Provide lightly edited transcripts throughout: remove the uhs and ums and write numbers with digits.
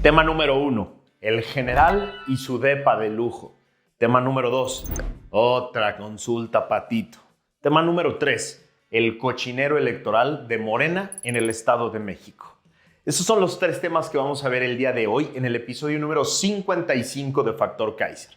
Tema número 1, el general y su depa de lujo. Tema número 2, otra consulta patito. Tema número 3, el cochinero electoral de Morena en el Estado de México. Esos son los 3 temas que vamos a ver el día de hoy en el episodio número 55 de Factor Kaiser.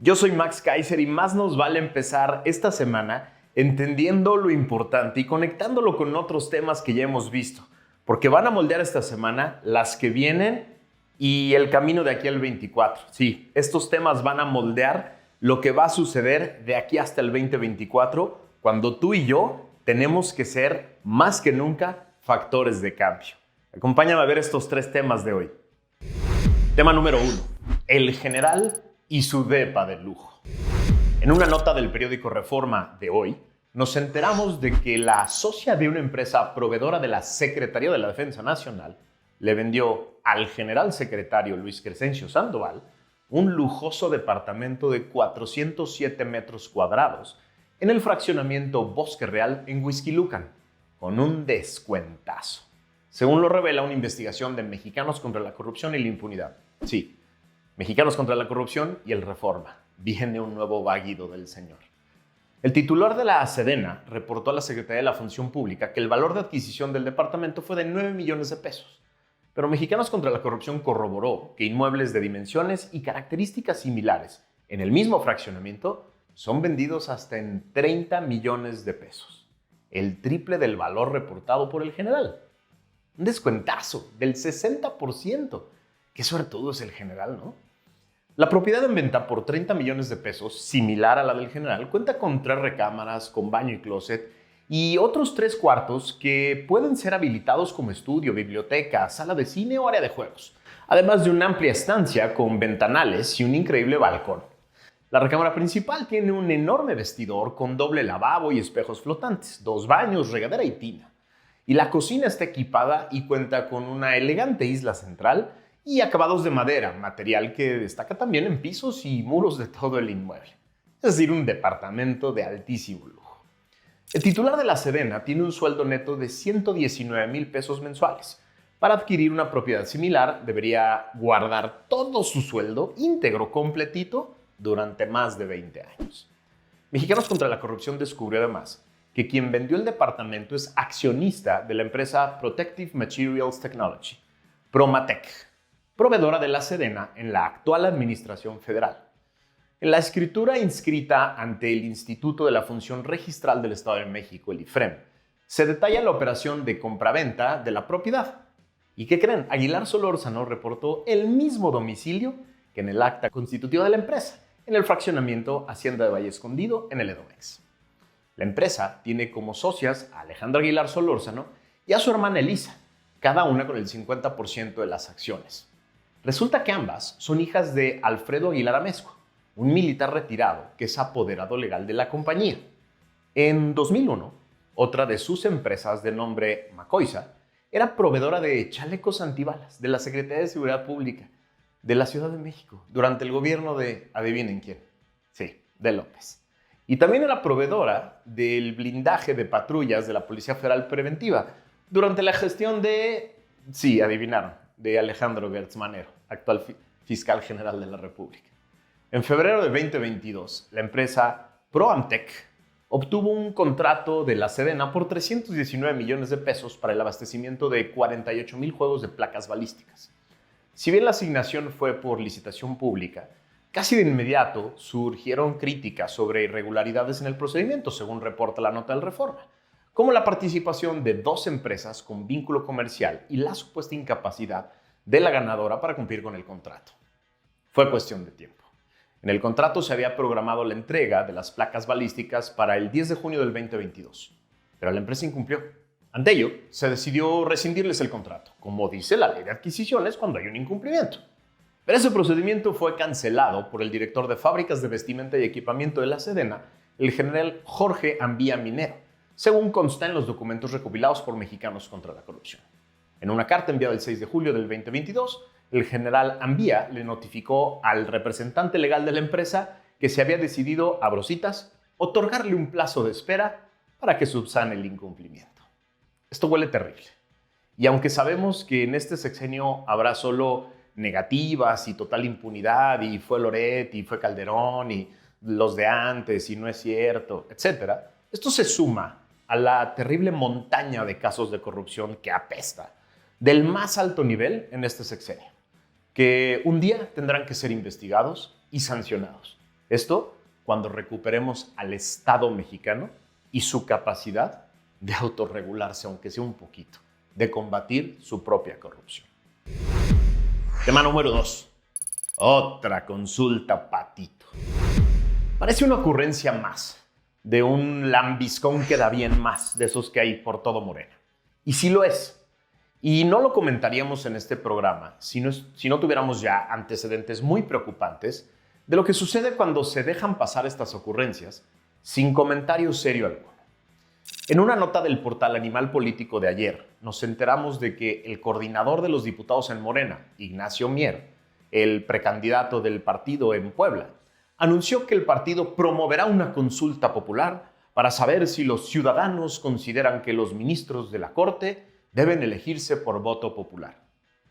Yo soy Max Kaiser y más nos vale empezar esta semana entendiendo lo importante y conectándolo con otros temas que ya hemos visto, porque van a moldear esta semana las que vienen y el camino de aquí al 24. Sí, estos temas van a moldear lo que va a suceder de aquí hasta el 2024, cuando tú y yo tenemos que ser más que nunca factores de cambio. Acompáñame a ver estos 3 temas de hoy. Tema número 1, el general y su depa de lujo. En una nota del periódico Reforma de hoy, nos enteramos de que la socia de una empresa proveedora de la Secretaría de la Defensa Nacional le vendió al general secretario Luis Crescencio Sandoval un lujoso departamento de 407 metros cuadrados en el fraccionamiento Bosque Real en Huixquilucan, con un descuentazo, según lo revela una investigación de Mexicanos contra la Corrupción y la Impunidad. Sí, Mexicanos contra la Corrupción y el Reforma. Viene un nuevo vaguido del señor. El titular de la Sedena reportó a la Secretaría de la Función Pública que el valor de adquisición del departamento fue de 9 millones de pesos. Pero Mexicanos contra la Corrupción corroboró que inmuebles de dimensiones y características similares en el mismo fraccionamiento son vendidos hasta en 30 millones de pesos, el triple del valor reportado por el general. Un descuentazo del 60%. Qué suertudo es el general, ¿no? La propiedad en venta por 30 millones de pesos, similar a la del general, cuenta con 3 recámaras, con baño y closet, y otros 3 cuartos que pueden ser habilitados como estudio, biblioteca, sala de cine o área de juegos, además de una amplia estancia con ventanales y un increíble balcón. La recámara principal tiene un enorme vestidor con doble lavabo y espejos flotantes, 2 baños, regadera y tina. Y la cocina está equipada y cuenta con una elegante isla central y acabados de madera, material que destaca también en pisos y muros de todo el inmueble. Es decir, un departamento de altísimo lujo. El titular de la Sedena tiene un sueldo neto de 119,000 pesos mensuales. Para adquirir una propiedad similar, debería guardar todo su sueldo íntegro, completito, durante más de 20 años. Mexicanos contra la Corrupción descubrió además que quien vendió el departamento es accionista de la empresa Protective Materials Technology, Promatec, proveedora de la Sedena en la actual administración federal. En la escritura inscrita ante el Instituto de la Función Registral del Estado de México, el IFREM, se detalla la operación de compraventa de la propiedad. ¿Y qué creen? Aguilar Solórzano reportó el mismo domicilio que en el acta constitutiva de la empresa, en el fraccionamiento Hacienda de Valle Escondido, en el Edomex. La empresa tiene como socias a Alejandra Aguilar Solórzano y a su hermana Elisa, cada una con el 50% de las acciones. Resulta que ambas son hijas de Alfredo Aguilar Amezcua, un militar retirado que es apoderado legal de la compañía. En 2001, otra de sus empresas de nombre Macoiza era proveedora de chalecos antibalas de la Secretaría de Seguridad Pública de la Ciudad de México durante el gobierno de, adivinen quién, sí, de López. Y también era proveedora del blindaje de patrullas de la Policía Federal Preventiva durante la gestión de, sí, adivinaron, de Alejandro Gertz Manero, actual fiscal general de la República. En febrero de 2022, la empresa Proamtec obtuvo un contrato de la Sedena por 319 millones de pesos para el abastecimiento de 48,000 juegos de placas balísticas. Si bien la asignación fue por licitación pública, casi de inmediato surgieron críticas sobre irregularidades en el procedimiento, según reporta la nota del Reforma, como la participación de 2 empresas con vínculo comercial y la supuesta incapacidad de la ganadora para cumplir con el contrato. Fue cuestión de tiempo. En el contrato se había programado la entrega de las placas balísticas para el 10 de junio del 2022, pero la empresa incumplió. Ante ello, se decidió rescindirles el contrato, como dice la ley de adquisiciones cuando hay un incumplimiento. Pero ese procedimiento fue cancelado por el director de Fábricas de Vestimenta y Equipamiento de la Sedena, el general Jorge Ambía Minero, según consta en los documentos recopilados por Mexicanos contra la Corrupción. En una carta enviada el 6 de julio del 2022, el general Ambía le notificó al representante legal de la empresa que se había decidido, abro citas, otorgarle un plazo de espera para que subsane el incumplimiento. Esto huele terrible. Y aunque sabemos que en este sexenio habrá solo negativas y total impunidad y fue Loret y fue Calderón y los de antes y no es cierto, etc. Esto se suma a la terrible montaña de casos de corrupción que apesta del más alto nivel en este sexenio, que un día tendrán que ser investigados y sancionados. Esto cuando recuperemos al Estado mexicano y su capacidad de autorregularse, aunque sea un poquito, de combatir su propia corrupción. Tema número 2. Otra consulta patito. Parece una ocurrencia más de un lambiscón que da bien más de esos que hay por todo Morena. Y sí lo es. Y no lo comentaríamos en este programa si no tuviéramos ya antecedentes muy preocupantes de lo que sucede cuando se dejan pasar estas ocurrencias sin comentario serio alguno. En una nota del portal Animal Político de ayer, nos enteramos de que el coordinador de los diputados en Morena, Ignacio Mier, el precandidato del partido en Puebla, anunció que el partido promoverá una consulta popular para saber si los ciudadanos consideran que los ministros de la Corte deben elegirse por voto popular.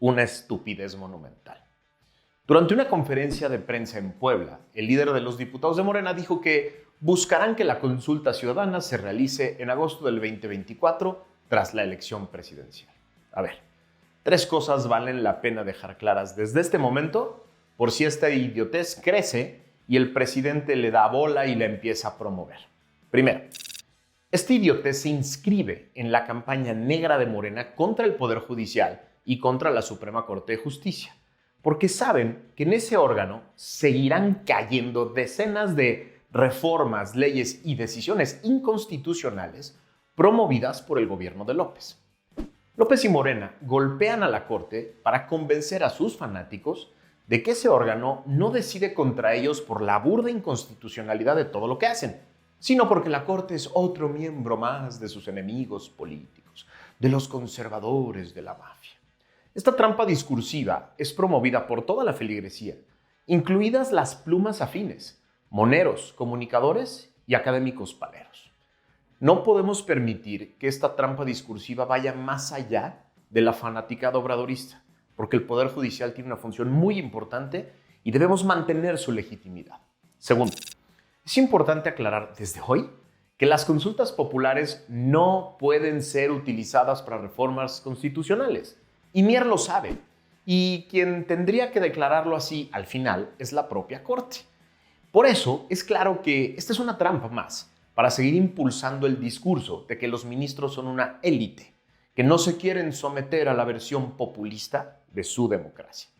Una estupidez monumental. Durante una conferencia de prensa en Puebla, el líder de los diputados de Morena dijo que buscarán que la consulta ciudadana se realice en agosto del 2024 tras la elección presidencial. A ver, 3 cosas valen la pena dejar claras desde este momento por si esta idiotez crece y el presidente le da bola y la empieza a promover. Primero, esta idiotez se inscribe en la campaña negra de Morena contra el Poder Judicial y contra la Suprema Corte de Justicia, porque saben que en ese órgano seguirán cayendo decenas de reformas, leyes y decisiones inconstitucionales promovidas por el gobierno de López. López y Morena golpean a la Corte para convencer a sus fanáticos de que ese órgano no decide contra ellos por la burda inconstitucionalidad de todo lo que hacen, sino porque la Corte es otro miembro más de sus enemigos políticos, de los conservadores de la mafia. Esta trampa discursiva es promovida por toda la feligresía, incluidas las plumas afines, moneros, comunicadores y académicos paleros. No podemos permitir que esta trampa discursiva vaya más allá de la fanaticada obradorista, porque el Poder Judicial tiene una función muy importante y debemos mantener su legitimidad. Segundo, es importante aclarar desde hoy que las consultas populares no pueden ser utilizadas para reformas constitucionales. Y Mier lo sabe. Y quien tendría que declararlo así al final es la propia Corte. Por eso es claro que esta es una trampa más para seguir impulsando el discurso de que los ministros son una élite, que no se quieren someter a la versión populista de su democracia.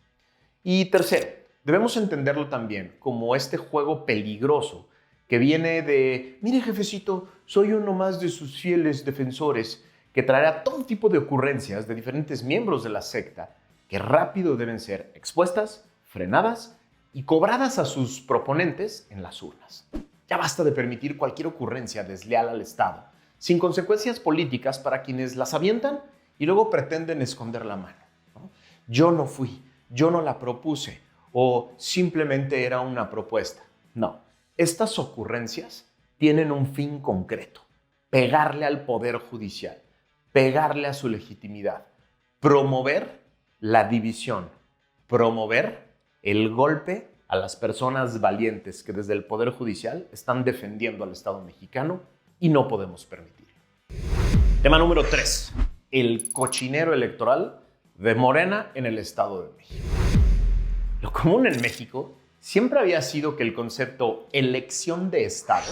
Y tercero, debemos entenderlo también como este juego peligroso que viene de, mire jefecito, soy uno más de sus fieles defensores, que traerá todo tipo de ocurrencias de diferentes miembros de la secta que rápido deben ser expuestas, frenadas y cobradas a sus proponentes en las urnas. Ya basta de permitir cualquier ocurrencia desleal al Estado, sin consecuencias políticas para quienes las avientan y luego pretenden esconder la mano, ¿no? Yo no fui, yo no la propuse o simplemente era una propuesta. No. Estas ocurrencias tienen un fin concreto: pegarle al Poder Judicial, pegarle a su legitimidad, promover la división, promover el golpe a las personas valientes que desde el Poder Judicial están defendiendo al Estado mexicano y no podemos permitirlo. Tema número 3. El cochinero electoral de Morena en el Estado de México. Lo común en México siempre había sido que el concepto elección de Estado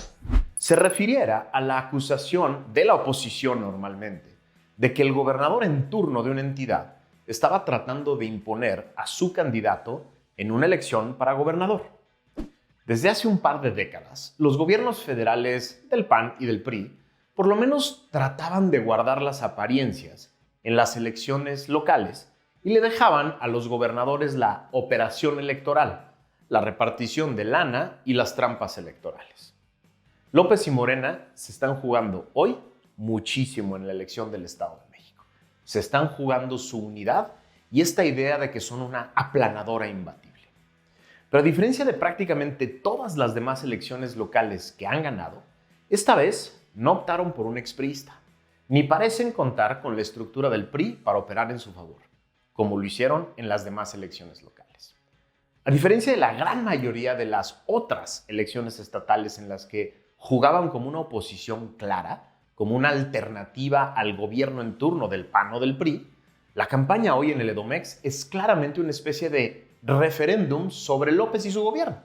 se refiriera a la acusación de la oposición normalmente de que el gobernador en turno de una entidad estaba tratando de imponer a su candidato en una elección para gobernador. Desde hace un par de décadas, los gobiernos federales del PAN y del PRI por lo menos trataban de guardar las apariencias en las elecciones locales y le dejaban a los gobernadores la operación electoral, la repartición de lana y las trampas electorales. López y Morena se están jugando hoy muchísimo en la elección del Estado de México. Se están jugando su unidad y esta idea de que son una aplanadora imbatible. Pero a diferencia de prácticamente todas las demás elecciones locales que han ganado, esta vez no optaron por un expriista, ni parecen contar con la estructura del PRI para operar en su favor. como lo hicieron en las demás elecciones locales. A diferencia de la gran mayoría de las otras elecciones estatales en las que jugaban como una oposición clara, como una alternativa al gobierno en turno del PAN o del PRI, la campaña hoy en el Edomex es claramente una especie de referéndum sobre López y su gobierno.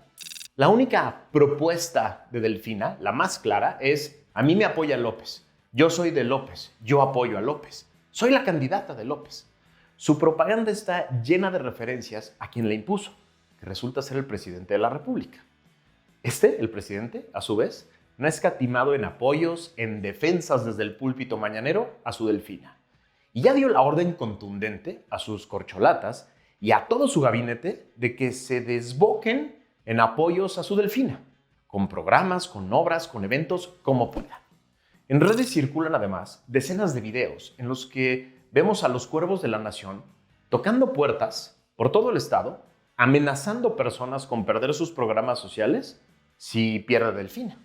La única propuesta de Delfina, la más clara, es: a mí me apoya López, yo soy de López, yo apoyo a López, soy la candidata de López. Su propaganda está llena de referencias a quien la impuso, que resulta ser el presidente de la República. El presidente, a su vez, no ha escatimado en apoyos, en defensas desde el púlpito mañanero a su Delfina. Y ya dio la orden contundente a sus corcholatas y a todo su gabinete de que se desboquen en apoyos a su Delfina, con programas, con obras, con eventos, como puedan. En redes circulan además decenas de videos en los que vemos a los cuervos de la nación tocando puertas por todo el estado, amenazando personas con perder sus programas sociales si pierde Delfina.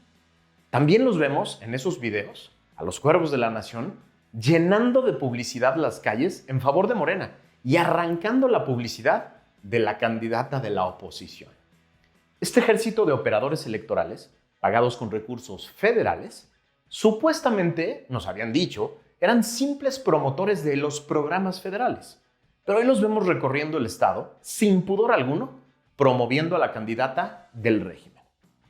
También los vemos en esos videos, a los cuervos de la nación, llenando de publicidad las calles en favor de Morena y arrancando la publicidad de la candidata de la oposición. Este ejército de operadores electorales, pagados con recursos federales, supuestamente, nos habían dicho, eran simples promotores de los programas federales. Pero hoy los vemos recorriendo el estado, sin pudor alguno, promoviendo a la candidata del régimen.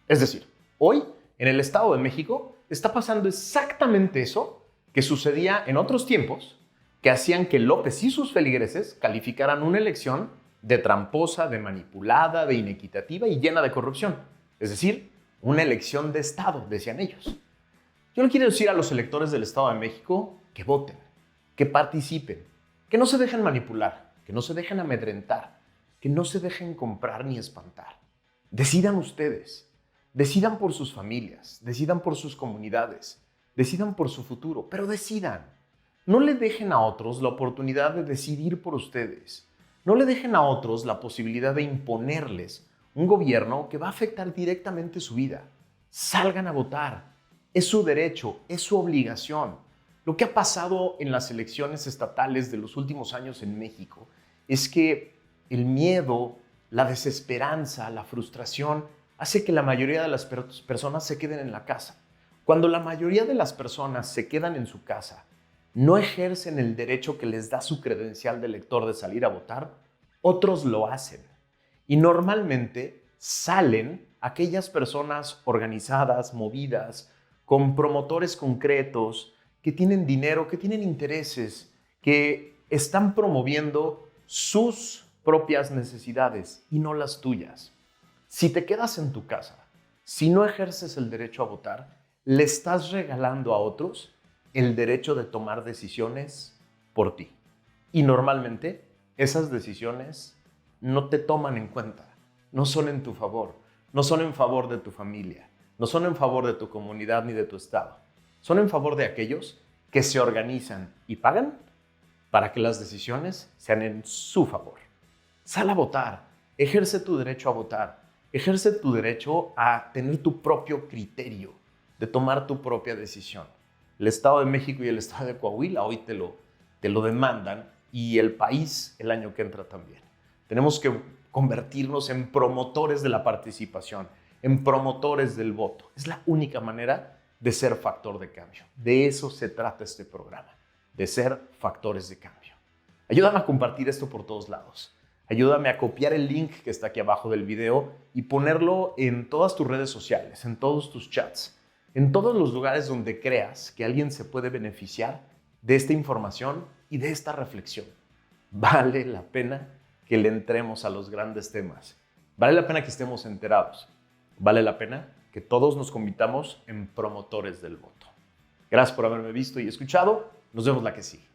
Es decir, hoy, en el Estado de México, está pasando exactamente eso que sucedía en otros tiempos, que hacían que López y sus feligreses calificaran una elección de tramposa, de manipulada, de inequitativa y llena de corrupción. Es decir, una elección de Estado, decían ellos. Yo le quiero decir a los electores del Estado de México que voten, que participen, que no se dejen manipular, que no se dejen amedrentar, que no se dejen comprar ni espantar. Decidan ustedes, decidan por sus familias, decidan por sus comunidades, decidan por su futuro, pero decidan. No le dejen a otros la oportunidad de decidir por ustedes. No le dejen a otros la posibilidad de imponerles un gobierno que va a afectar directamente su vida. Salgan a votar. Es su derecho, es su obligación. Lo que ha pasado en las elecciones estatales de los últimos años en México es que el miedo, la desesperanza, la frustración hace que la mayoría de las personas se queden en la casa. Cuando la mayoría de las personas se quedan en su casa, no ejercen el derecho que les da su credencial de elector de salir a votar, otros lo hacen. Y normalmente salen aquellas personas organizadas, movidas, con promotores concretos, que tienen dinero, que tienen intereses, que están promoviendo sus propias necesidades y no las tuyas. Si te quedas en tu casa, si no ejerces el derecho a votar, le estás regalando a otros el derecho de tomar decisiones por ti. Y normalmente esas decisiones no te toman en cuenta, no son en tu favor, no son en favor de tu familia, no son en favor de tu comunidad ni de tu estado. Son en favor de aquellos que se organizan y pagan para que las decisiones sean en su favor. Sal a votar, ejerce tu derecho a votar, ejerce tu derecho a tener tu propio criterio, de tomar tu propia decisión. El Estado de México y el Estado de Coahuila hoy te lo demandan, y el país el año que entra también. Tenemos que convertirnos en promotores de la participación, en promotores del voto. Es la única manera de ser factor de cambio. De eso se trata este programa, de ser factores de cambio. Ayúdame a compartir esto por todos lados. Ayúdame a copiar el link que está aquí abajo del video y ponerlo en todas tus redes sociales, en todos tus chats, en todos los lugares donde creas que alguien se puede beneficiar de esta información y de esta reflexión. Vale la pena que le entremos a los grandes temas. Vale la pena que estemos enterados. Vale la pena que todos nos convirtamos en promotores del voto. Gracias por haberme visto y escuchado. Nos vemos la que sigue.